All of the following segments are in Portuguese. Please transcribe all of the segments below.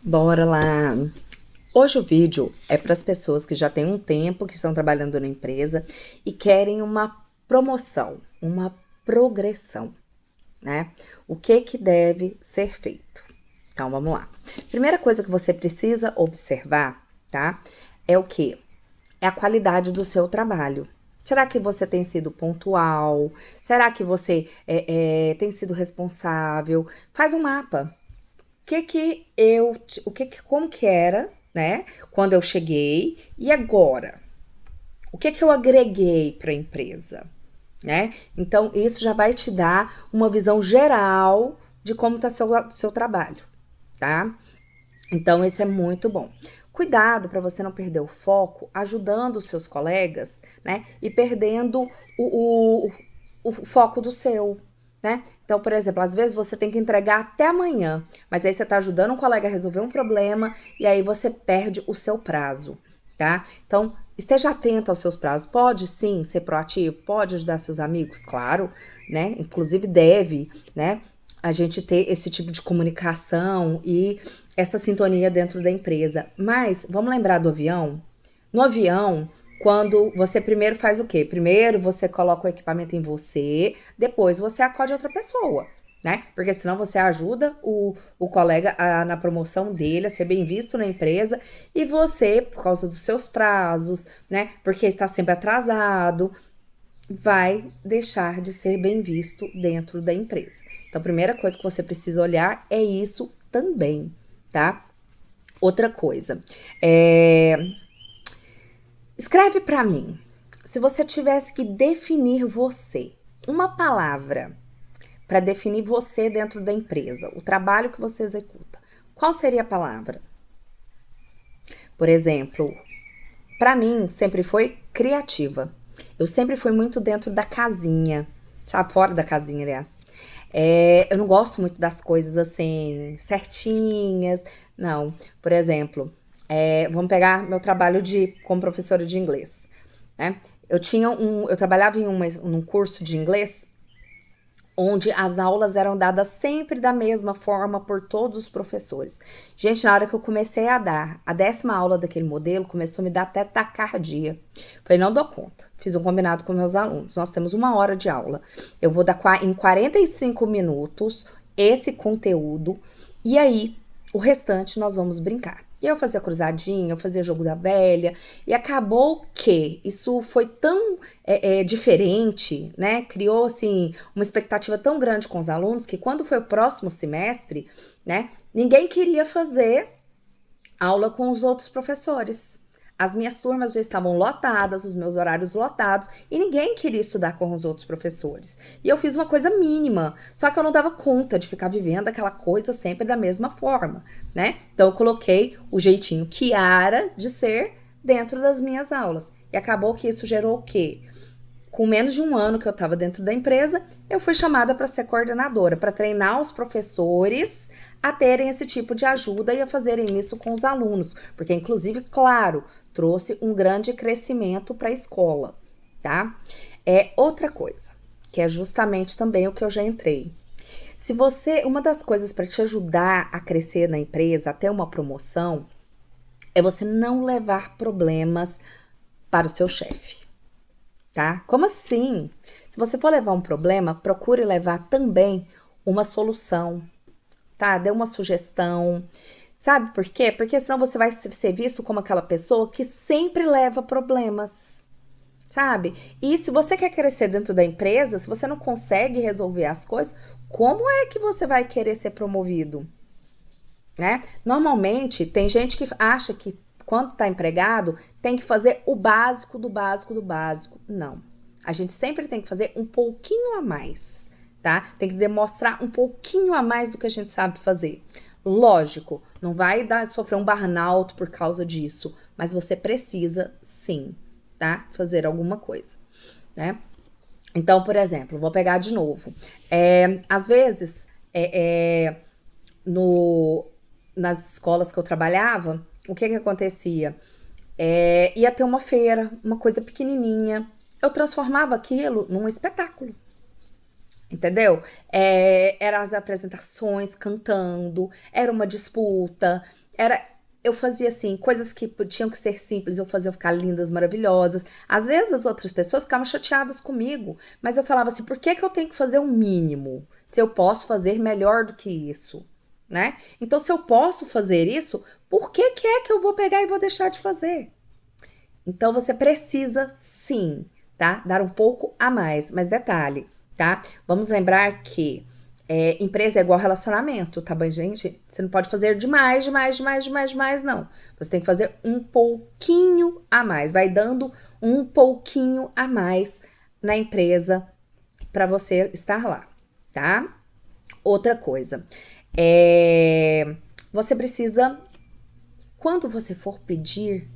Bora lá! Hoje o vídeo é para as pessoas que já têm um tempo que estão trabalhando na empresa e querem uma promoção, uma progressão, né? O que deve ser feito? Então vamos lá. Primeira coisa que você precisa observar, tá? É o que? É a qualidade do seu trabalho. Será que você tem sido pontual? Será que você tem sido responsável? Faz um mapa. Como que era, né, quando eu cheguei e agora? O que eu agreguei para a empresa, né? Então, isso já vai te dar uma visão geral de como tá seu trabalho, tá? Então, esse é muito bom. Cuidado para você não perder o foco, ajudando os seus colegas, né? E perdendo o foco do seu, né? Então, por exemplo, às vezes você tem que entregar até amanhã, mas aí você tá ajudando um colega a resolver um problema e aí você perde o seu prazo, tá? Então, esteja atento aos seus prazos. Pode sim ser proativo, pode ajudar seus amigos, claro, né? Inclusive deve, né? A gente ter esse tipo de comunicação e essa sintonia dentro da empresa. Mas vamos lembrar do avião? No avião, quando você primeiro faz o quê? Primeiro você coloca o equipamento em você, depois você acode outra pessoa, né? Porque senão você ajuda o colega na promoção dele, a ser bem visto na empresa, e você, por causa dos seus prazos, né? Porque está sempre atrasado, vai deixar de ser bem visto dentro da empresa. Então, a primeira coisa que você precisa olhar é isso também, tá? Outra coisa, escreve para mim. Se você tivesse que definir você, uma palavra para definir você dentro da empresa, o trabalho que você executa, qual seria a palavra? Por exemplo, para mim sempre foi criativa. Eu sempre fui muito dentro da casinha, sabe? Fora da casinha, aliás. Eu não gosto muito das coisas assim, certinhas. Não. Por exemplo, vamos pegar meu trabalho como professora de inglês, né? Eu trabalhava num curso de inglês onde as aulas eram dadas sempre da mesma forma por todos os professores. Gente, na hora que eu comecei a dar a 10ª aula daquele modelo, começou a me dar até taquicardia. Falei, não dou conta. Fiz um combinado com meus alunos. Nós temos 1 hora de aula. Eu vou dar em 45 minutos esse conteúdo e aí o restante nós vamos brincar. E eu fazia cruzadinha, eu fazia jogo da velha, e acabou que isso foi tão diferente, né? Criou assim uma expectativa tão grande com os alunos que quando foi o próximo semestre, né? Ninguém queria fazer aula com os outros professores. As minhas turmas já estavam lotadas, os meus horários lotados, e ninguém queria estudar com os outros professores. E eu fiz uma coisa mínima, só que eu não dava conta de ficar vivendo aquela coisa sempre da mesma forma, né? Então eu coloquei o jeitinho Kiara de ser dentro das minhas aulas. E acabou que isso gerou o quê? Com menos de 1 ano que eu estava dentro da empresa, eu fui chamada para ser coordenadora, para treinar os professores a terem esse tipo de ajuda e a fazerem isso com os alunos, porque inclusive, claro, trouxe um grande crescimento para a escola, tá? Outra coisa, que é justamente também o que eu já entrei. Uma das coisas para te ajudar a crescer na empresa, até uma promoção, é você não levar problemas para o seu chefe. Tá? Como assim? Se você for levar um problema, procure levar também uma solução, tá? Dê uma sugestão. Sabe por quê? Porque senão você vai ser visto como aquela pessoa que sempre leva problemas, sabe? E se você quer crescer dentro da empresa, se você não consegue resolver as coisas, como é que você vai querer ser promovido? Né? Normalmente, tem gente que acha que quando está empregado, tem que fazer o básico do básico do básico. Não. A gente sempre tem que fazer um pouquinho a mais, tá? Tem que demonstrar um pouquinho a mais do que a gente sabe fazer. Lógico, não vai sofrer um burnout por causa disso, mas você precisa, sim, tá? Fazer alguma coisa, né? Então, por exemplo, vou pegar de novo. Às vezes, no, nas escolas que eu trabalhava, o que acontecia? Ia ter uma feira, uma coisa pequenininha. Eu transformava aquilo num espetáculo. Entendeu? Eram as apresentações cantando, era uma disputa, eu fazia assim, coisas que tinham que ser simples, eu fazia ficar lindas, maravilhosas. Às vezes as outras pessoas ficavam chateadas comigo, mas eu falava assim, por que que eu tenho que fazer o mínimo, se eu posso fazer melhor do que isso, né? Então, se eu posso fazer isso, por que que é que eu vou pegar e vou deixar de fazer? Então você precisa sim, tá? Dar um pouco a mais. Mas detalhe, tá? Vamos lembrar que empresa é igual relacionamento, tá bom, gente? Você não pode fazer demais, não. Você tem que fazer um pouquinho a mais. Vai dando um pouquinho a mais na empresa para você estar lá, tá? Outra coisa, você precisa, quando você for pedir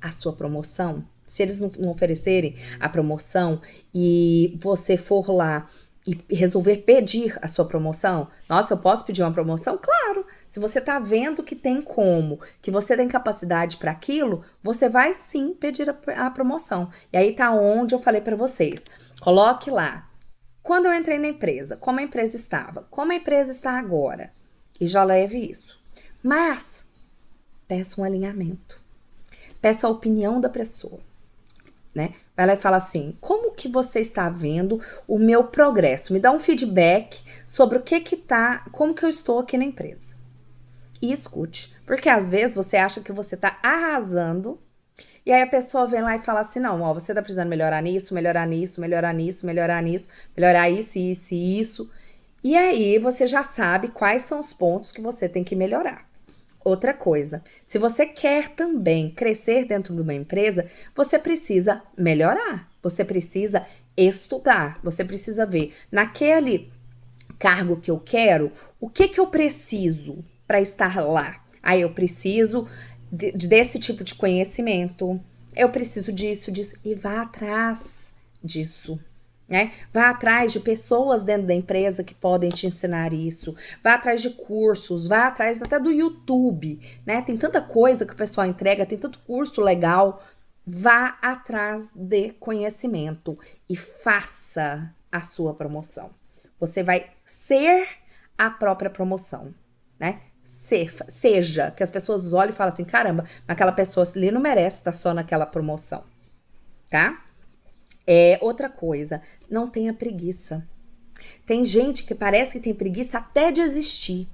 a sua promoção, se eles não oferecerem a promoção e você for lá e resolver pedir a sua promoção, nossa, eu posso pedir uma promoção? Claro! Se você tá vendo que tem como, que você tem capacidade para aquilo, você vai sim pedir a promoção. E aí tá onde eu falei para vocês. Coloque lá. Quando eu entrei na empresa, como a empresa estava, como a empresa está agora, e já leve isso. Mas peça um alinhamento. Peça a opinião da pessoa, né? Vai lá e fala assim, como que você está vendo o meu progresso? Me dá um feedback sobre o que tá, como que eu estou aqui na empresa. E escute, porque às vezes você acha que você tá arrasando, e aí a pessoa vem lá e fala assim, não, ó, você tá precisando melhorar nisso, melhorar nisso, melhorar nisso, melhorar nisso, melhorar isso, isso e isso. E aí você já sabe quais são os pontos que você tem que melhorar. Outra coisa, se você quer também crescer dentro de uma empresa, você precisa melhorar, você precisa estudar, você precisa ver naquele cargo que eu quero, o que que eu preciso para estar lá. Aí eu preciso desse tipo de conhecimento, eu preciso disso, e vá atrás disso. Né? Vá atrás de pessoas dentro da empresa que podem te ensinar isso. Vá atrás de cursos, vá atrás até do YouTube, né? Tem tanta coisa que o pessoal entrega, tem tanto curso legal. Vá atrás de conhecimento e faça a sua promoção. Você vai ser a própria promoção, né? Seja, que as pessoas olhem e falem assim, caramba, aquela pessoa ali não merece estar só naquela promoção, tá? Outra coisa, não tenha preguiça. Tem gente que parece que tem preguiça até de existir,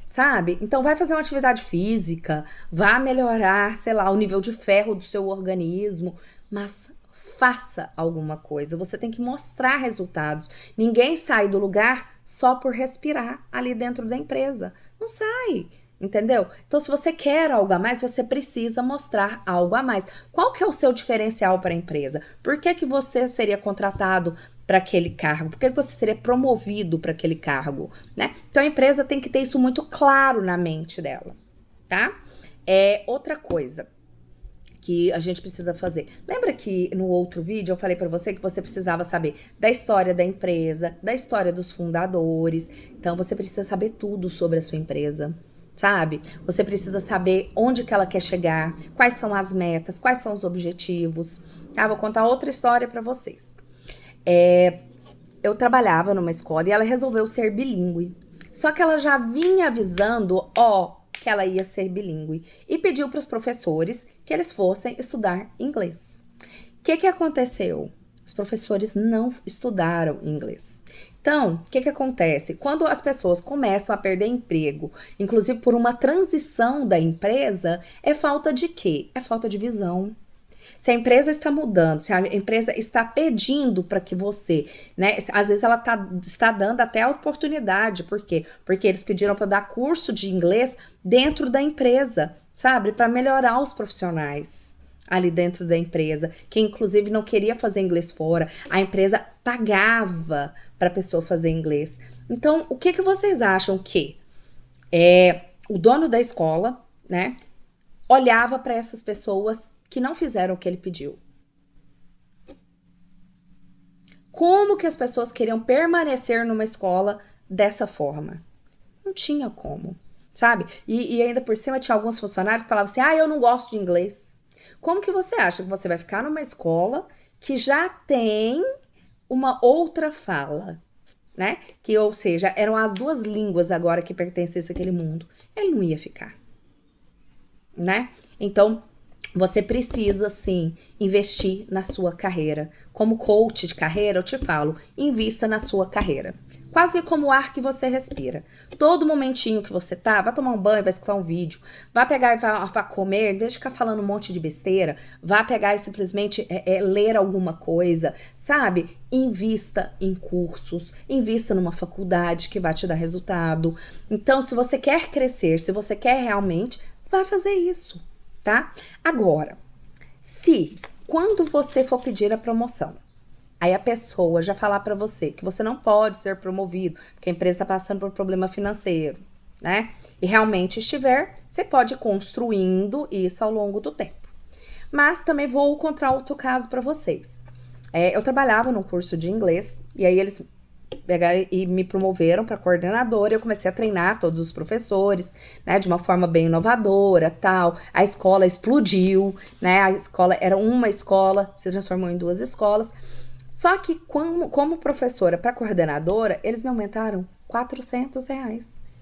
sabe? Então vai fazer uma atividade física, vá melhorar, sei lá, o nível de ferro do seu organismo, mas faça alguma coisa. Você tem que mostrar resultados. Ninguém sai do lugar só por respirar ali dentro da empresa. Não sai. Entendeu? Então, se você quer algo a mais, você precisa mostrar algo a mais. Qual que é o seu diferencial para a empresa? Por que que você seria contratado para aquele cargo? Por que você seria promovido para aquele cargo? Né? Então, a empresa tem que ter isso muito claro na mente dela, tá? Outra coisa que a gente precisa fazer. Lembra que no outro vídeo eu falei para você que você precisava saber da história da empresa, da história dos fundadores. Então, você precisa saber tudo sobre a sua empresa. Sabe? Você precisa saber onde que ela quer chegar, quais são as metas, quais são os objetivos. Tá? Vou contar outra história para vocês. Eu trabalhava numa escola e ela resolveu ser bilíngue. Só que ela já vinha avisando, que ela ia ser bilíngue e pediu para os professores que eles fossem estudar inglês. O que aconteceu? Os professores não estudaram inglês. Então, o que acontece? Quando as pessoas começam a perder emprego, inclusive por uma transição da empresa, é falta de quê? É falta de visão. Se a empresa está mudando, se a empresa está pedindo para que você, né? Às vezes ela está dando até a oportunidade. Por quê? Porque eles pediram para dar curso de inglês dentro da empresa, sabe? Para melhorar os profissionais ali dentro da empresa, que inclusive não queria fazer inglês fora, a empresa pagava para a pessoa fazer inglês. Então, o que vocês acham que o dono da escola, né, olhava para essas pessoas que não fizeram o que ele pediu? Como que as pessoas queriam permanecer numa escola dessa forma? Não tinha como, sabe? E ainda por cima tinha alguns funcionários que falavam assim, eu não gosto de inglês. Como que você acha que você vai ficar numa escola que já tem uma outra fala, né? Que, ou seja, eram as duas línguas agora que pertencessem àquele mundo. Ele não ia ficar, né? Então, você precisa, sim, investir na sua carreira. Como coach de carreira, eu te falo, invista na sua carreira. Quase que como o ar que você respira. Todo momentinho que você tá, vai tomar um banho, vai escutar um vídeo, vai pegar e vai comer, em vez de ficar falando um monte de besteira, vai pegar e simplesmente ler alguma coisa, sabe? Invista em cursos, invista numa faculdade que vai te dar resultado. Então, se você quer crescer, se você quer realmente, vai fazer isso, tá? Agora, se quando você for pedir a promoção, aí a pessoa já falar pra você que você não pode ser promovido, porque a empresa tá passando por problema financeiro, né? E realmente estiver, você pode ir construindo isso ao longo do tempo. Mas também vou contar outro caso pra vocês. Eu trabalhava num curso de inglês, e aí eles pegaram e me promoveram para coordenadora, eu comecei a treinar todos os professores, né, de uma forma bem inovadora, tal. A escola explodiu, né? A escola era uma escola, se transformou em duas escolas. Só que como professora para coordenadora, eles me aumentaram R$ 400.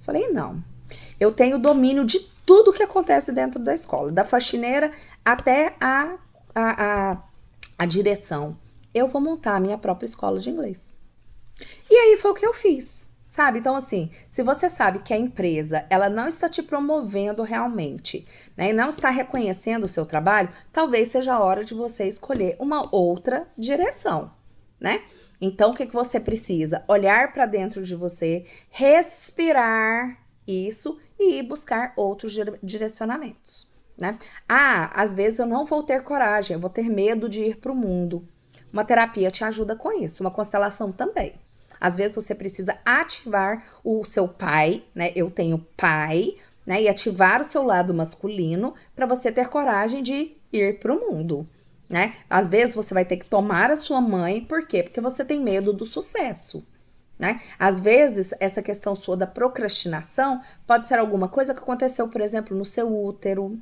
Falei, não, eu tenho domínio de tudo que acontece dentro da escola, da faxineira até a direção. Eu vou montar a minha própria escola de inglês. E aí foi o que eu fiz, sabe? Então, assim, se você sabe que a empresa, ela não está te promovendo realmente, né? E não está reconhecendo o seu trabalho, talvez seja a hora de você escolher uma outra direção, né? Então, o que você precisa? Olhar para dentro de você, respirar isso e ir buscar outros direcionamentos, né? Às vezes eu não vou ter coragem, eu vou ter medo de ir para o mundo. Uma terapia te ajuda com isso, uma constelação também. Às vezes você precisa ativar o seu pai, né? Eu tenho pai, né? E ativar o seu lado masculino para você ter coragem de ir para o mundo, né? Às vezes você vai ter que tomar a sua mãe, por quê? Porque você tem medo do sucesso, né? Às vezes essa questão sua da procrastinação pode ser alguma coisa que aconteceu, por exemplo, no seu útero.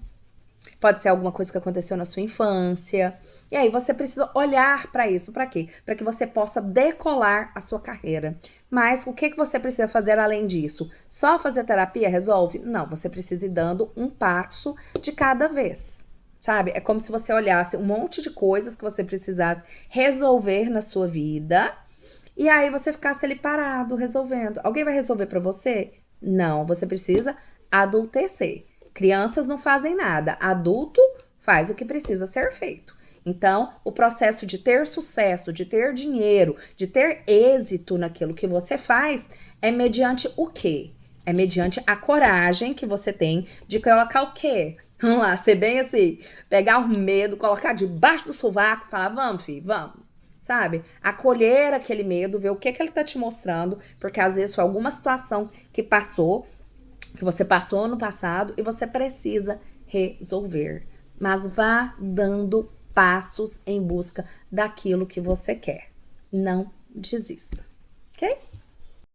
Pode ser alguma coisa que aconteceu na sua infância. E aí você precisa olhar para isso. Para quê? Para que você possa decolar a sua carreira. Mas o que você precisa fazer além disso? Só fazer terapia resolve? Não, você precisa ir dando um passo de cada vez. Sabe? É como se você olhasse um monte de coisas que você precisasse resolver na sua vida. E aí você ficasse ali parado, resolvendo. Alguém vai resolver para você? Não, você precisa adultecer. Crianças não fazem nada, adulto faz o que precisa ser feito. Então, o processo de ter sucesso, de ter dinheiro, de ter êxito naquilo que você faz, é mediante o quê? É mediante a coragem que você tem de colocar o quê? Vamos lá, ser bem assim, pegar o medo, colocar debaixo do sovaco e falar, vamos, filho, vamos. Sabe? Acolher aquele medo, ver o que ele tá te mostrando, porque às vezes foi alguma situação que você passou no passado e você precisa resolver. Mas vá dando passos em busca daquilo que você quer. Não desista, ok?